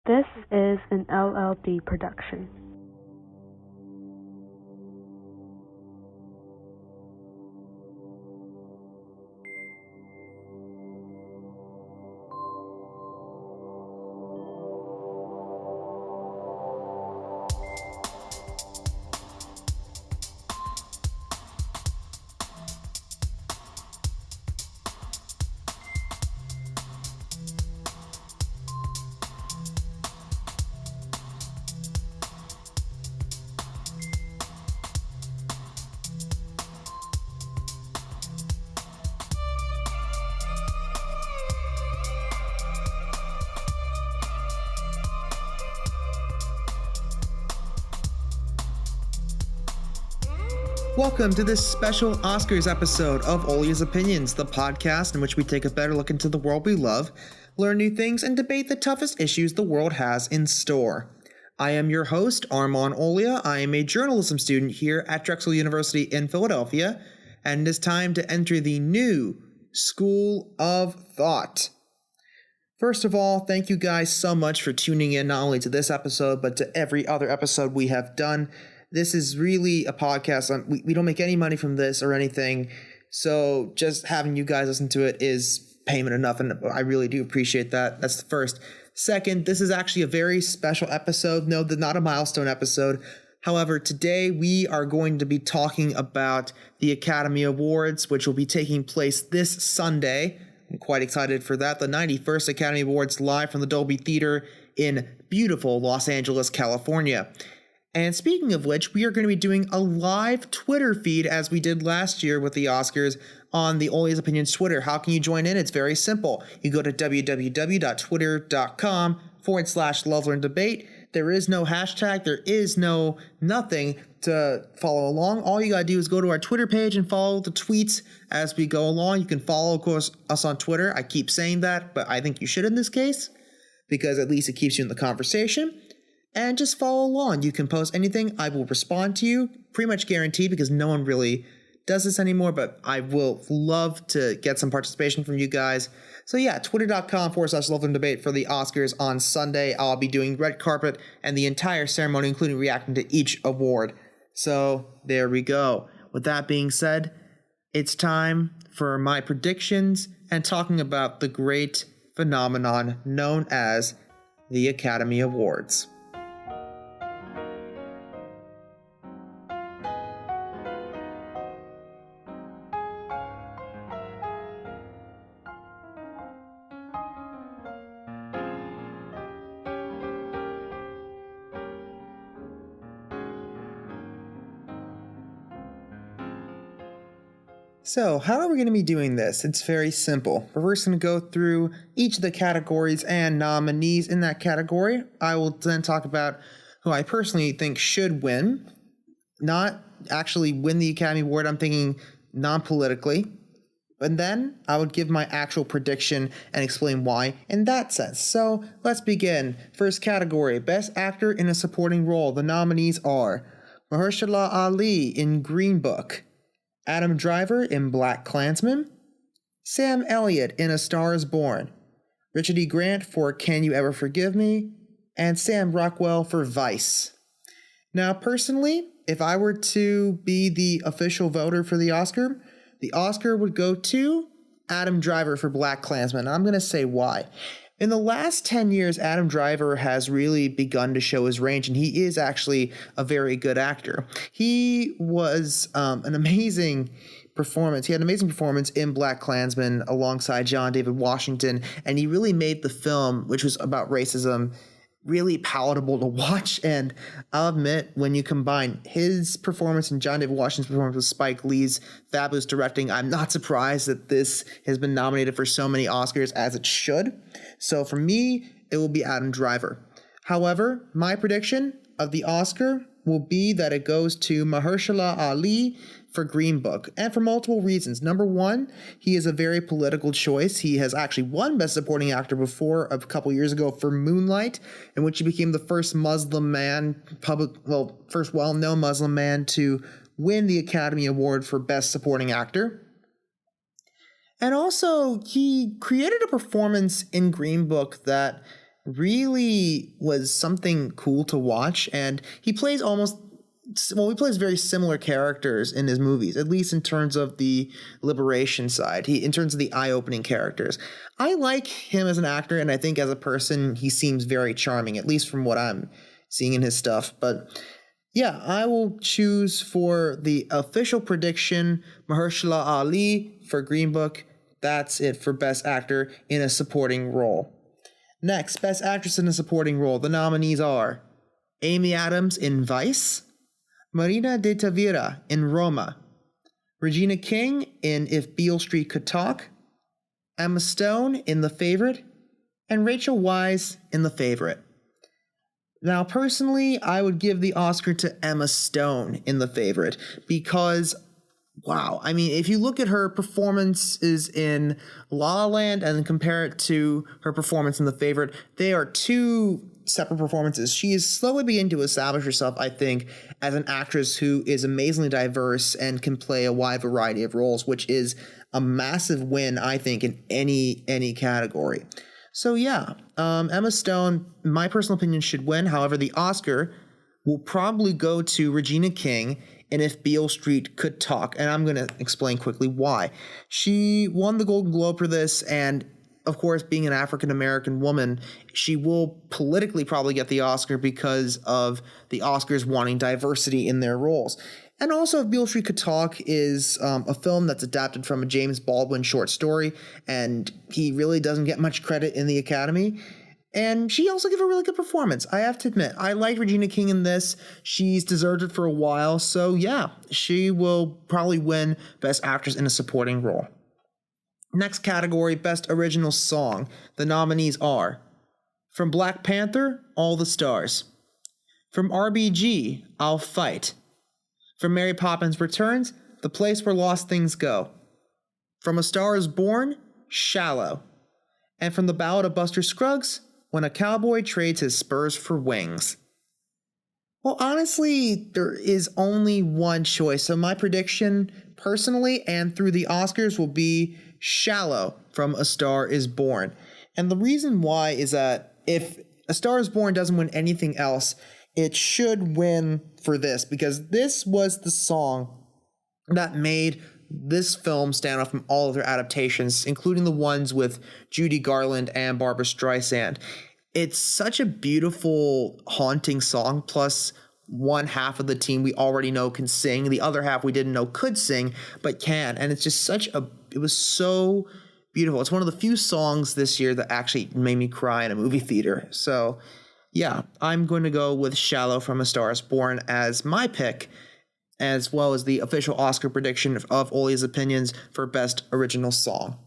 This is an LLD production. Welcome to this special Oscars episode of Owlia's Opinions, the podcast in which we take a better look into the world we love, learn new things, and debate the toughest issues the world has in store. I am your host, Armon Owlia. I am a journalism student here at Drexel University in Philadelphia, and it is time to enter the new School of Thought. First of all, thank you guys so much for tuning in not only to this episode, but to every other episode we have done. This is really a podcast. We don't make any money from this or anything, so just having you guys listen to it is payment enough, and I really do appreciate that. That's the first. Second, this is actually a very special episode. No, not a milestone episode. However, today we are going to be talking about the Academy Awards, which will be taking place this Sunday. I'm quite excited for that. The 91st Academy Awards live from the Dolby Theater in beautiful Los Angeles, California. And speaking of which, we are going to be doing a live Twitter feed as we did last year with the Oscars on the Owlia's Opinions Twitter. How can you join in? It's very simple. You go to www.twitter.com/LoveLearnDebate. There is no hashtag. There is no nothing to follow along. All you got to do is go to our Twitter page and follow the tweets as we go along. You can follow, of course, us on Twitter. I keep saying that, but I think you should in this case because at least it keeps you in the conversation. And just follow along. You can post anything. I will respond to you. Pretty much guaranteed because no one really does this anymore, but I will love to get some participation from you guys. So yeah, twitter.com/LoveLearnDebate for the Oscars on Sunday. I'll be doing red carpet and the entire ceremony, including reacting to each award. So there we go. With that being said, it's time for my predictions and talking about the great phenomenon known as the Academy Awards. So, how are we going to be doing this? It's very simple. We're first going to go through each of the categories and nominees in that category. I will then talk about who I personally think should win. Not actually win the Academy Award, I'm thinking non-politically. And then I would give my actual prediction and explain why in that sense. So, let's begin. First category, Best Actor in a Supporting Role. The nominees are Mahershala Ali in Green Book, Adam Driver in BlacKkKlansman, Sam Elliott in A Star is Born, Richard E. Grant for Can You Ever Forgive Me, and Sam Rockwell for Vice. Now, personally, if I were to be the official voter for the Oscar would go to Adam Driver for BlacKkKlansman, and I'm going to say why. In the last 10 years, Adam Driver has really begun to show his range, and he is actually a very good actor. He was an amazing performance. He had an amazing performance in BlacKkKlansman alongside John David Washington, and he really made the film, which was about racism, really palatable to watch. And I'll admit, when you combine his performance and John David Washington's performance with Spike Lee's fabulous directing, I'm not surprised that this has been nominated for so many Oscars as it should. So for me, it will be Adam Driver. However, my prediction of the Oscar will be that it goes to Mahershala Ali for Green Book, and for multiple reasons. Number one, he is a very political choice. He has actually won Best Supporting Actor before a couple years ago for Moonlight, in which he became the first Muslim man, first well-known Muslim man to win the Academy Award for Best Supporting Actor. And also, he created a performance in Green Book that really was something cool to watch. And he plays he plays very similar characters in his movies, at least in terms of the liberation side, in terms of the eye-opening characters. I like him as an actor, and I think as a person, he seems very charming, at least from what I'm seeing in his stuff. But yeah, I will choose for the official prediction, Mahershala Ali for Green Book. That's it for Best Actor in a Supporting Role. Next, Best Actress in a Supporting Role. The nominees are Amy Adams in Vice, Marina de Tavira in Roma, Regina King in If Beale Street Could Talk, Emma Stone in The Favorite, and Rachel Weisz in The Favorite. Now, personally, I would give the Oscar to Emma Stone in The Favorite because, wow, I mean, if you look at her performances in La La Land and compare it to her performance in The Favorite, they are two separate performances. She is slowly beginning to establish herself, I think, as an actress who is amazingly diverse and can play a wide variety of roles, which is a massive win, I think, in any category. So yeah, Emma Stone, my personal opinion, should win. However, the Oscar will probably go to Regina King in If Beale Street Could Talk, and I'm going to explain quickly why. She won the Golden Globe for this, and of course, being an African-American woman, she will politically probably get the Oscar because of the Oscars wanting diversity in their roles. And also, If Beale Street Could Talk is a film that's adapted from a James Baldwin short story, and he really doesn't get much credit in the Academy. And she also gave a really good performance, I have to admit. I like Regina King in this. She's deserved it for a while, so yeah, she will probably win Best Actress in a Supporting Role. Next category, Best Original Song. The nominees are from Black Panther, All the Stars. From RBG, I'll Fight. From Mary Poppins Returns, The Place Where Lost Things Go. From A Star Is Born, Shallow. And from The Ballad of Buster Scruggs, When a Cowboy Trades His Spurs for Wings. Well, honestly, there is only one choice. So my prediction, personally and through the Oscars, will be Shallow from A Star Is Born. And the reason why is that if A Star Is Born doesn't win anything else, it should win for this, because this was the song that made this film stand out from all of their adaptations, including the ones with Judy Garland and Barbra Streisand. It's such a beautiful, haunting song, plus one half of the team we already know can sing, the other half we didn't know could sing, but can. And it's just it was so beautiful. It's one of the few songs this year that actually made me cry in a movie theater. So yeah, I'm going to go with Shallow from A Star Is Born as my pick, as well as the official Oscar prediction of Olia's Opinions for Best Original Song.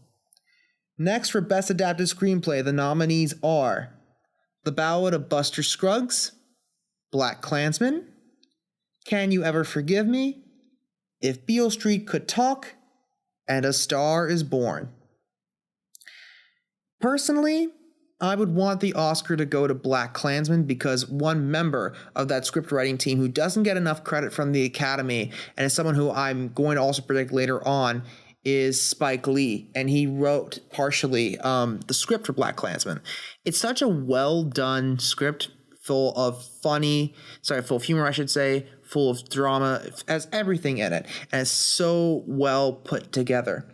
Next, for Best Adapted Screenplay, the nominees are The Ballad of Buster Scruggs, Black Klansman, Can You Ever Forgive Me, If Beale Street Could Talk, and A Star Is Born. Personally, I would want the Oscar to go to Black Klansman because one member of that script writing team who doesn't get enough credit from the Academy, and is someone who I'm going to also predict later on, is Spike Lee, and he wrote partially the script for Black Klansman. It's such a well done script, full of humor, I should say, full of drama, has everything in it, and it's so well put together.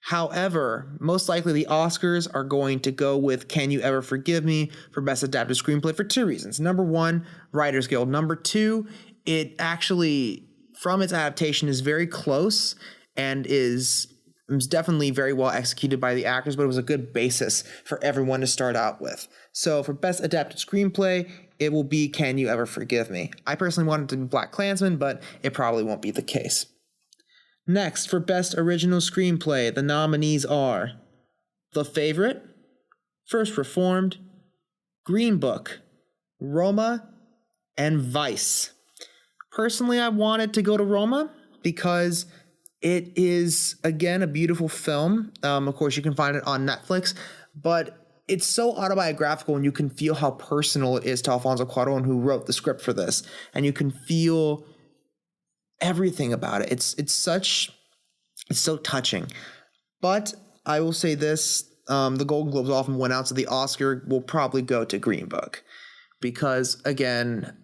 However, most likely the Oscars are going to go with Can You Ever Forgive Me for Best Adapted Screenplay for two reasons. Number one, Writers Guild. Number two, it actually, from its adaptation, is very close and is definitely very well executed by the actors, but it was a good basis for everyone to start out with. So for Best Adapted Screenplay, it will be Can You Ever Forgive Me. I personally want it to be Black Klansman, but it probably won't be the case. Next, for Best Original Screenplay, the nominees are The Favorite, First Reformed, Green Book, Roma, and Vice. Personally, I wanted to go to Roma because it is, again, a beautiful film. Of course, you can find it on Netflix, but it's so autobiographical, and you can feel how personal it is to Alfonso Cuarón, who wrote the script for this, and you can feel everything about it. It's so touching. But I will say this, the Golden Globes often went out, so the Oscar will probably go to Green Book. Because, again,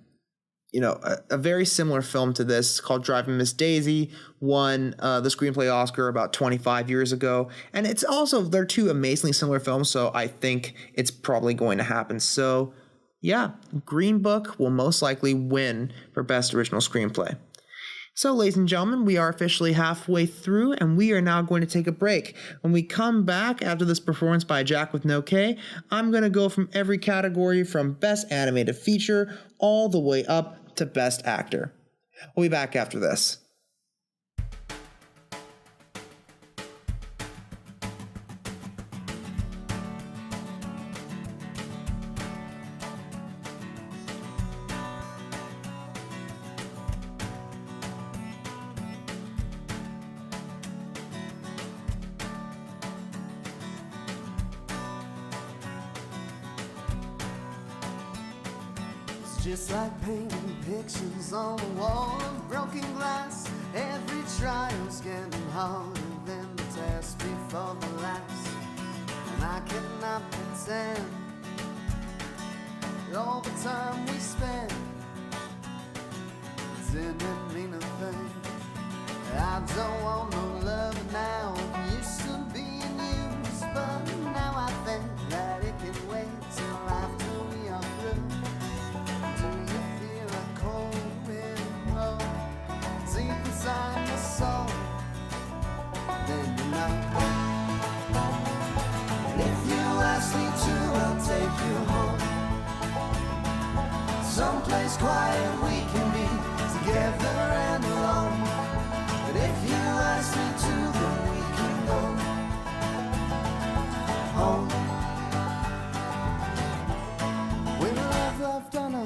a very similar film to this called Driving Miss Daisy won the screenplay Oscar about 25 years ago. And it's also, they're two amazingly similar films, so I think it's probably going to happen. So, yeah, Green Book will most likely win for Best Original Screenplay. So, ladies and gentlemen, we are officially halfway through, and we are now going to take a break. When we come back after this performance by Jack with No K, I'm going to go from every category from Best Animated Feature all the way up to Best Actor. We'll be back after this. Just like painting pictures on the wall of broken glass, every trial's getting harder than the test before the last. And I cannot pretend that all the time we spend didn't mean a thing. I don't want no love now, it used to be in use, but now I think that it can wait till after we are through. Inside my soul, then you know. And if you ask me to, I'll take you home, someplace quiet we can be together and alone. But if you ask me to, then we can go home. When I've done a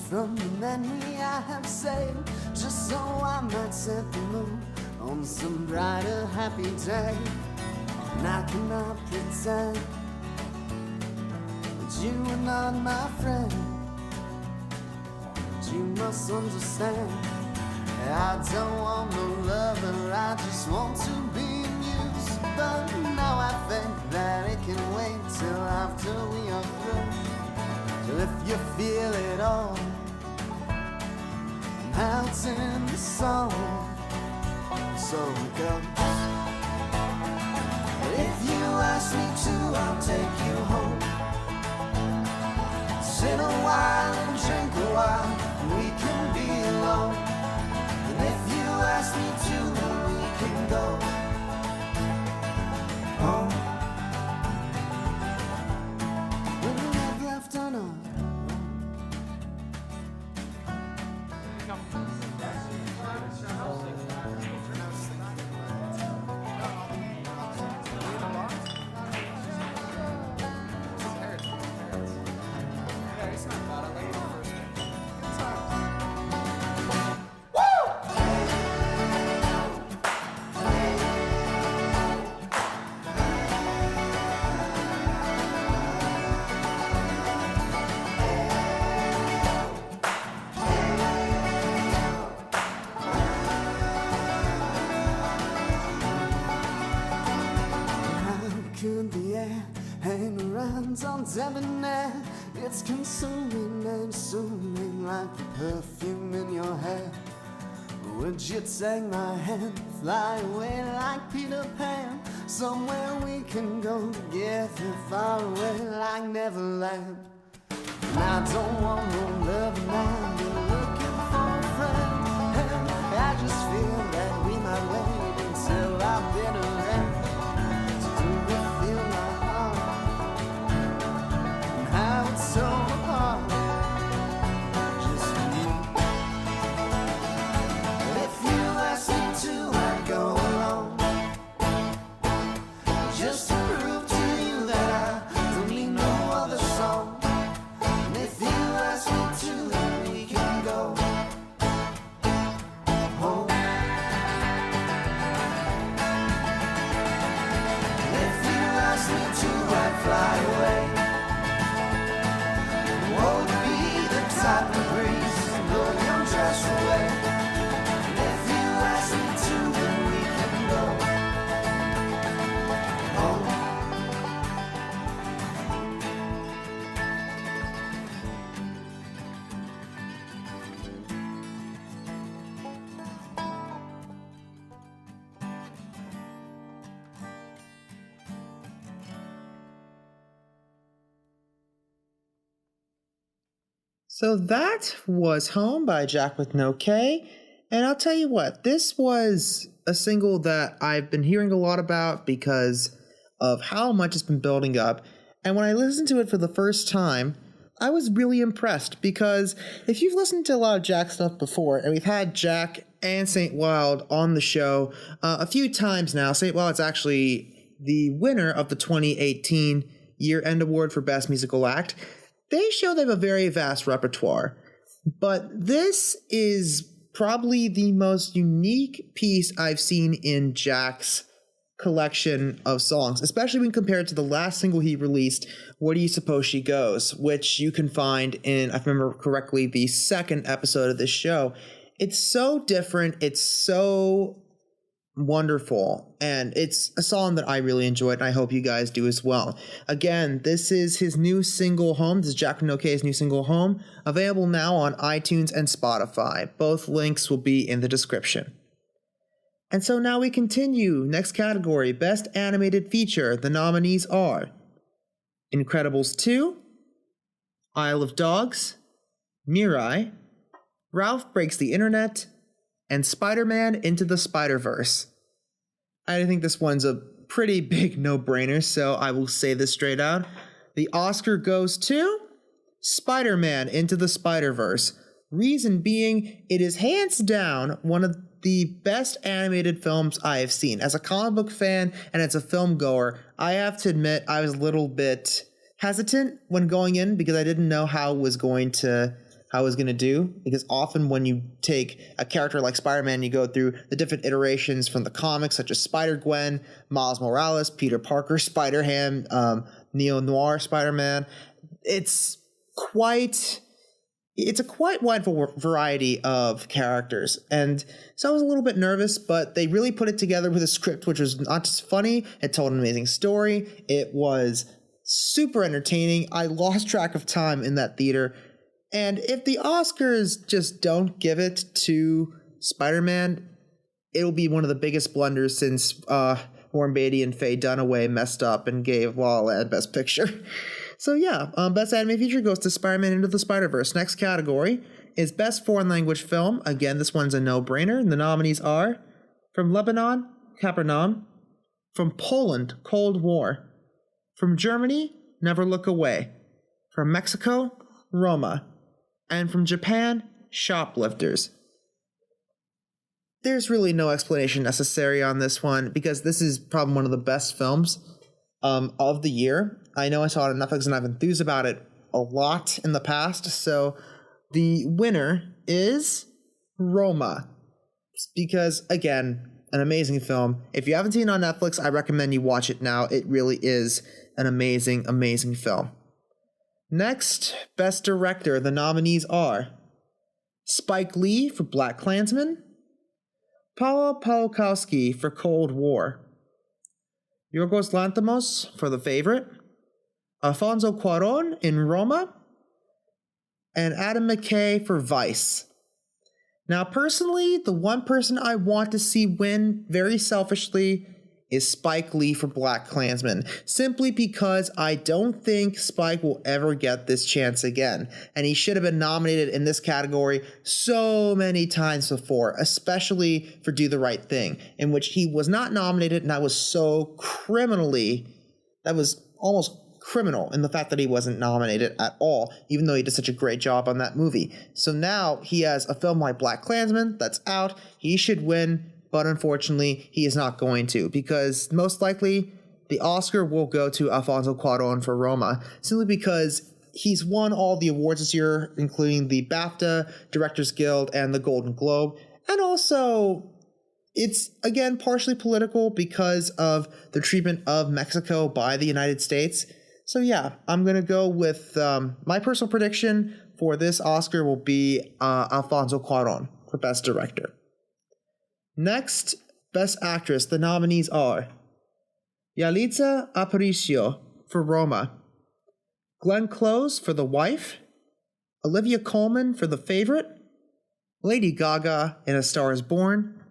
from the memory I have saved, just so I might set the mood on some brighter, happy day. And I cannot pretend that you are not my friend, but you must understand, I don't want no lover, I just want to be amused. But now I think that it can wait till after we are through. So if you feel it all out in the song, so it goes. If you ask me to, I'll take you home, sit a while and drink a while, and we can be alone. And if you ask me to, then we can go home. When I've left on a debonair, it's consuming and assuming like the perfume in your hair. Would you take my hand, fly away like Peter Pan, somewhere we can go together, far away like Neverland? And I don't want no love now, you're looking for a friend, and I just feel that we might wait until our bitter end. So do you feel my heart? How it's so hard, just for you. But if you ask me to, I'd go alone, just to prove to you that I don't need no other song. And if you ask me to, then we can So that was Home by Jack with no K. And I'll tell you what, this was a single that I've been hearing a lot about because of how much it's been building up. And when I listened to it for the first time, I was really impressed because if you've listened to a lot of Jack stuff before, and we've had Jack and St. Wild on the show a few times now. St. Wild's actually the winner of the 2018 Year-End Award for Best Musical Act. They show they have a very vast repertoire, but this is probably the most unique piece I've seen in Jack's collection of songs, especially when compared to the last single he released, Where Do You Suppose She Goes, which you can find in, if I remember correctly, the second episode of this show. It's so different, it's so wonderful, and it's a song that I really enjoyed, and I hope you guys do as well. Again, this is his new single, Home. This is Jack with no K's new single, Home, available now on iTunes and Spotify. Both links will be in the description. And so now we continue. Next category, Best Animated Feature. The nominees are Incredibles 2, Isle of Dogs, Mirai, Ralph Breaks the Internet, and Spider-Man Into the Spider-Verse. I think this one's a pretty big no-brainer, so I will say this straight out. The Oscar goes to Spider-Man Into the Spider-Verse. Reason being, it is hands down one of the best animated films I have seen. As a comic book fan and as a film goer, I have to admit I was a little bit hesitant when going in because I didn't know how I was going to do, because often when you take a character like Spider-Man, you go through the different iterations from the comics, such as Spider-Gwen, Miles Morales, Peter Parker, Spider-Ham, Neo-Noir Spider-Man. It's a quite wide variety of characters, and so I was a little bit nervous, but they really put it together with a script which was not just funny, it told an amazing story, it was super entertaining. I lost track of time in that theater. And if the Oscars just don't give it to Spider-Man, it'll be one of the biggest blunders since Warren Beatty and Faye Dunaway messed up and gave La La Land Best Picture. So yeah, Best Animated Feature goes to Spider-Man Into the Spider-Verse. Next category is Best Foreign Language Film. Again, this one's a no-brainer. And the nominees are from Lebanon, Capernaum, from Poland, Cold War, from Germany, Never Look Away, from Mexico, Roma, and from Japan, Shoplifters. There's really no explanation necessary on this one because this is probably one of the best films of the year. I know I saw it on Netflix and I've enthused about it a lot in the past, so the winner is Roma. Because, again, an amazing film. If you haven't seen it on Netflix, I recommend you watch it now. It really is an amazing, amazing film. Next, Best Director. The nominees are Spike Lee for BlacKkKlansman, Paweł Pawlikowski for Cold War, Yorgos Lanthimos for The Favorite, Alfonso Cuarón in Roma, and Adam McKay for Vice. Now, personally, the one person I want to see win, very selfishly, is Spike Lee for BlacKkKlansman, simply because I don't think Spike will ever get this chance again, and he should have been nominated in this category so many times before, especially for Do the Right Thing, in which he was not nominated, and that was almost criminal in the fact that he wasn't nominated at all, even though he did such a great job on that movie. So now he has a film like BlacKkKlansman that's out, he should win, but unfortunately, he is not going to, because most likely the Oscar will go to Alfonso Cuarón for Roma, simply because he's won all the awards this year, including the BAFTA, Directors Guild, and the Golden Globe. And also, it's, again, partially political because of the treatment of Mexico by the United States. So yeah, I'm going to go with my personal prediction for this Oscar will be Alfonso Cuarón for Best Director. Next, Best Actress. The nominees are Yalitza Aparicio for Roma, Glenn Close for The Wife, Olivia Colman for The Favorite, Lady Gaga in A Star Is Born,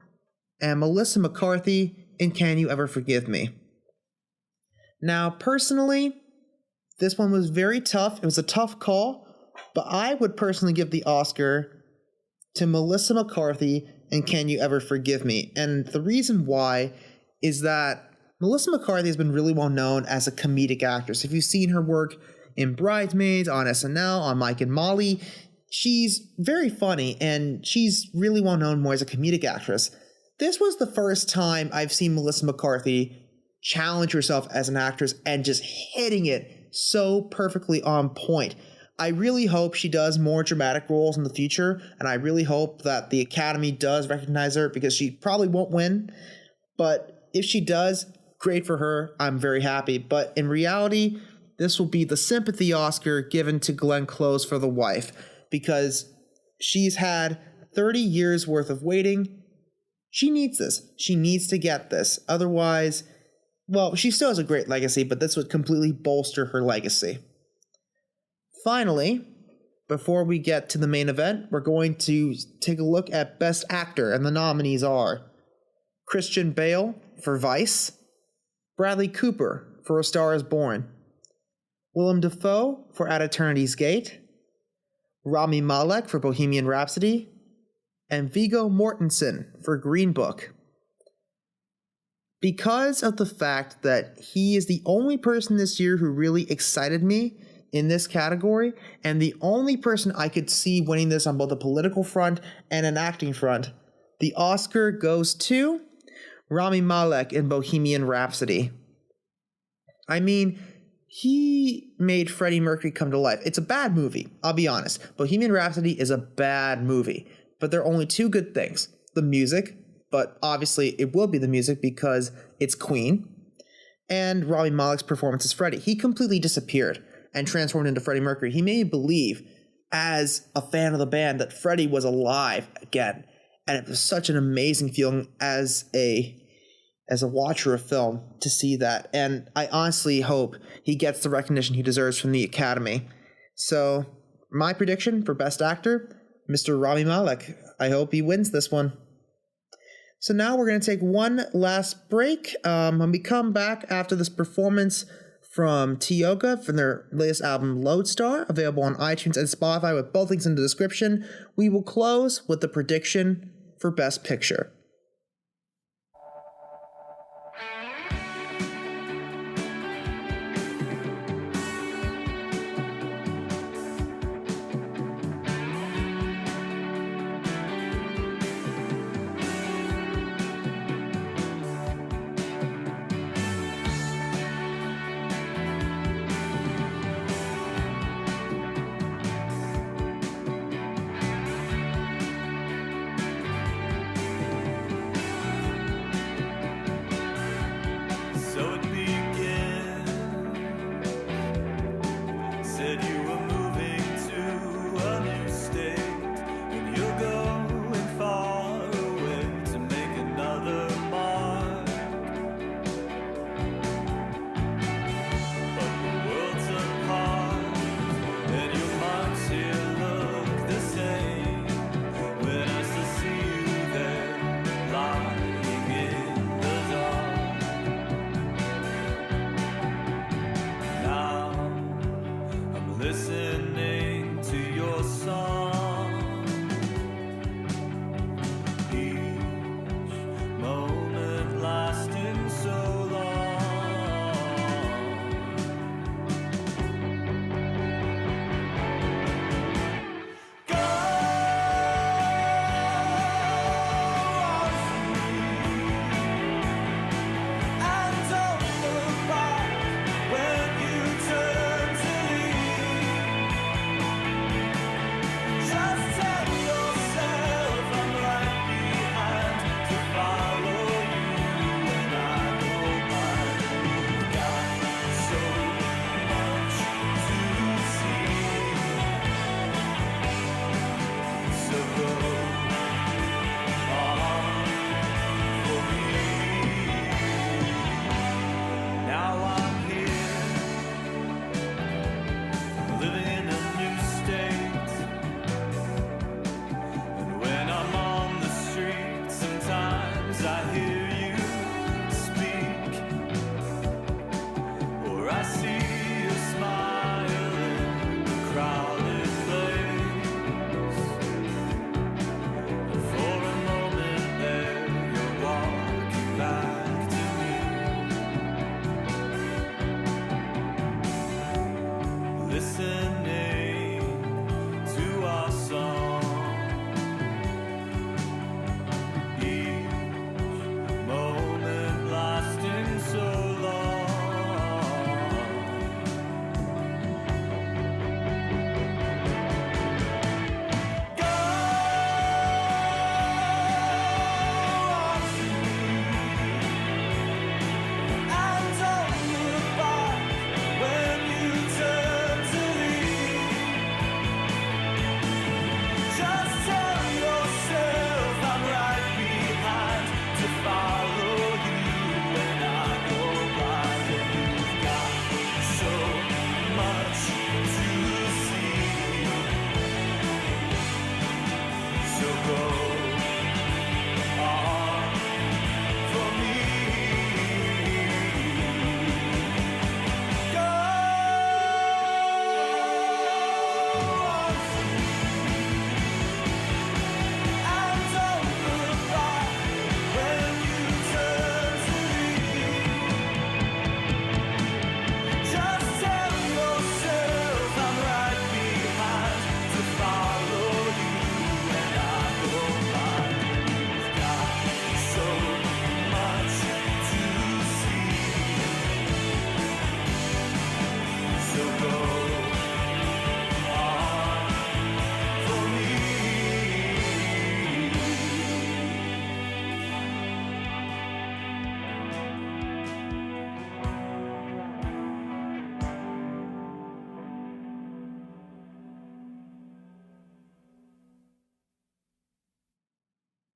and Melissa McCarthy in Can You Ever Forgive Me? Now, personally, this one was very tough. It was a tough call, but I would personally give the Oscar to Melissa McCarthy and Can You Ever Forgive Me? And the reason why is that Melissa McCarthy has been really well known as a comedic actress. If you've seen her work in Bridesmaids, on SNL, on Mike and Molly, she's very funny and she's really well known more as a comedic actress. This was the first time I've seen Melissa McCarthy challenge herself as an actress and just hitting it so perfectly on point. I really hope she does more dramatic roles in the future, and I really hope that the Academy does recognize her, because she probably won't win, but if she does, great for her. I'm very happy. But in reality, this will be the sympathy Oscar given to Glenn Close for The Wife, because she's had 30 years worth of waiting. She needs this. She needs to get this. Otherwise, well, she still has a great legacy, but this would completely bolster her legacy. Finally, before we get to the main event, we're going to take a look at Best Actor, and the nominees are Christian Bale for Vice, Bradley Cooper for A Star Is Born, Willem Dafoe for At Eternity's Gate, Rami Malek for Bohemian Rhapsody, and Viggo Mortensen for Green Book. Because of the fact that he is the only person this year who really excited me in this category, and the only person I could see winning this on both a political front and an acting front, the Oscar goes to Rami Malek in Bohemian Rhapsody. I mean, he made Freddie Mercury come to life. It's a bad movie, I'll be honest. Bohemian Rhapsody is a bad movie, but there are only two good things. The music, but obviously it will be the music because it's Queen, and Rami Malek's performance as Freddie. He completely disappeared and transformed into Freddie Mercury. He made me believe, as a fan of the band, that Freddie was alive again. And it was such an amazing feeling as a watcher of film to see that. And I honestly hope he gets the recognition he deserves from the Academy. So my prediction for Best Actor, Mr. Rami Malek. I hope he wins this one. So now we're going to take one last break. When we come back after this performance from Tioga from their latest album Lodestar, available on iTunes and Spotify with both links in the description, we will close with the prediction for Best Picture.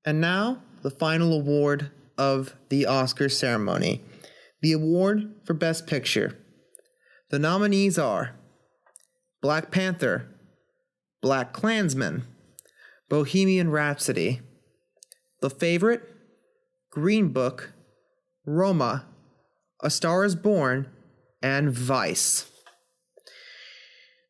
And now, the final award of the Oscar ceremony. The award for Best Picture. The nominees are Black Panther, Black Klansman, Bohemian Rhapsody, The Favorite, Green Book, Roma, A Star is Born, and Vice.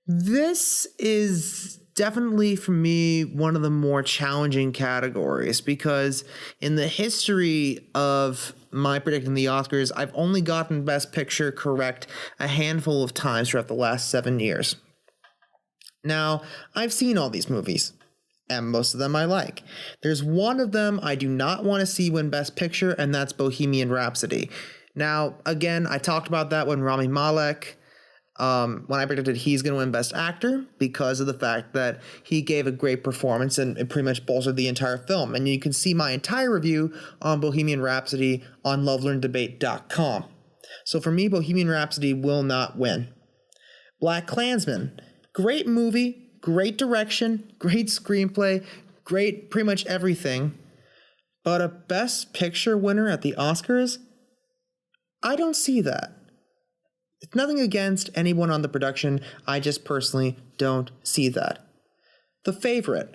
This is definitely, for me, one of the more challenging categories because in the history of my predicting the Oscars, I've only gotten Best Picture correct a handful of times throughout the last 7 years. Now, I've seen all these movies, and most of them I like. There's one of them I do not want to see win Best Picture, and that's Bohemian Rhapsody. Now, again, I talked about that when Rami Malek, when I predicted he's going to win Best Actor because of the fact that he gave a great performance and it pretty much bolstered the entire film. And you can see my entire review on Bohemian Rhapsody on lovelearndebate.com. So for me, Bohemian Rhapsody will not win. Black Klansman, great movie, great direction, great screenplay, great pretty much everything. But a Best Picture winner at the Oscars? I don't see that. It's nothing against anyone on the production. I just personally don't see that. The Favorite.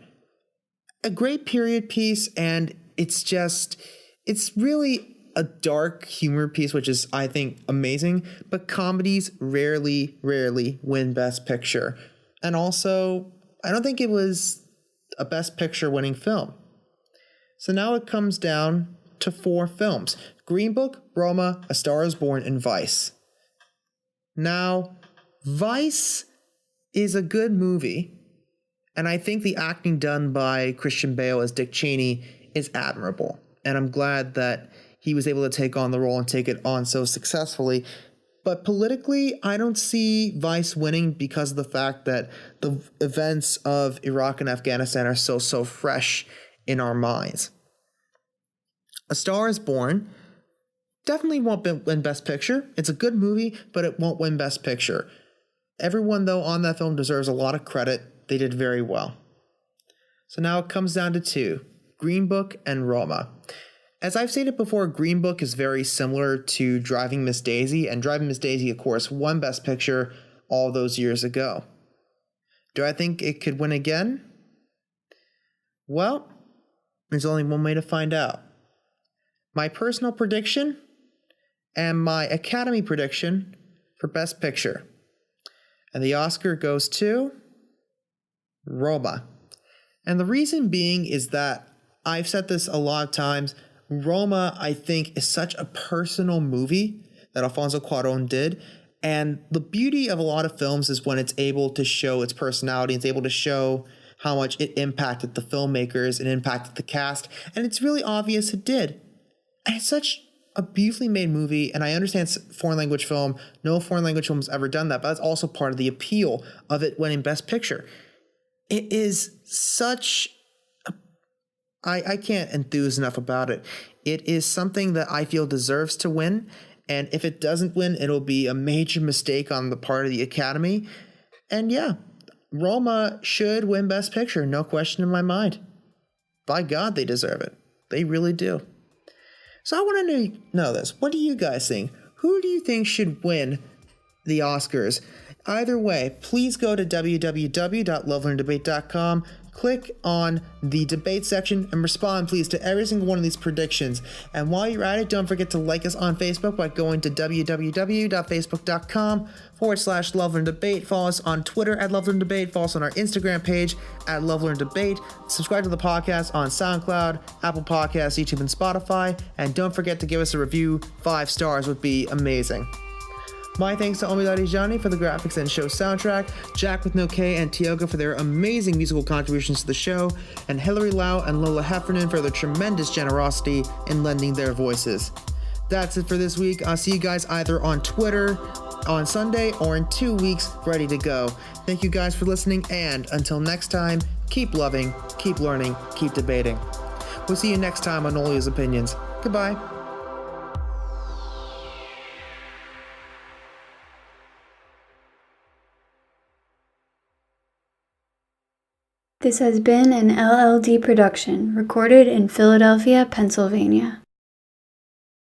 A great period piece, and it's really a dark humor piece, which is, I think, amazing. But comedies rarely win Best Picture. And also, I don't think it was a Best Picture winning film. So now it comes down to 4 films. Green Book, Roma, A Star is Born, and Vice. Now, Vice is a good movie, and I think the acting done by Christian Bale as Dick Cheney is admirable, and I'm glad that he was able to take on the role and take it on so successfully. But politically, I don't see Vice winning because of the fact that the events of Iraq and Afghanistan are so fresh in our minds. A Star is Born definitely won't win Best Picture. It's a good movie, but it won't win Best Picture. Everyone, though, on that film deserves a lot of credit. They did very well. So now it comes down to 2, Green Book and Roma. As I've stated before, Green Book is very similar to Driving Miss Daisy, and Driving Miss Daisy, of course, won Best Picture all those years ago. Do I think it could win again? Well, there's only one way to find out. My personal prediction and my Academy prediction for Best Picture. And the Oscar goes to Roma. And the reason being is that I've said this a lot of times. Roma, I think, is such a personal movie that Alfonso Cuarón did. And the beauty of a lot of films is when it's able to show its personality. It's able to show how much it impacted the filmmakers and impacted the cast. And it's really obvious it did. And it's such a beautifully made movie, and I understand foreign language film. No foreign language film has ever done that, but that's also part of the appeal of it winning Best Picture. It is such I can't enthuse enough about it. It is something that I feel deserves to win, and if it doesn't win, it'll be a major mistake on the part of the Academy. And yeah, Roma should win Best Picture, no question in my mind. By God, they deserve it. They really do. So I want to know this. What do you guys think? Who do you think should win the Oscars? Either way, please go to www.lovelearndebate.com, click on the debate section, and respond please to every single one of these predictions. And while you're at it, don't forget to like us on Facebook by going to www.facebook.com/lovelearndebate. Follow us on Twitter at lovelearndebate. Follow us on our Instagram page at lovelearndebate. Subscribe to the podcast on SoundCloud, Apple Podcasts, YouTube, and Spotify. And don't forget to give us a review. 5 stars would be amazing. My thanks to Omid Adijani for the graphics and show soundtrack, Jack with no K and Tioga for their amazing musical contributions to the show, and Hilary Lau and Lola Heffernan for their tremendous generosity in lending their voices. That's it for this week. I'll see you guys either on Twitter on Sunday or in 2 weeks, ready to go. Thank you guys for listening, and until next time, keep loving, keep learning, keep debating. We'll see you next time on Owlia's Opinions. Goodbye. This has been an LLD production, recorded in Philadelphia, Pennsylvania.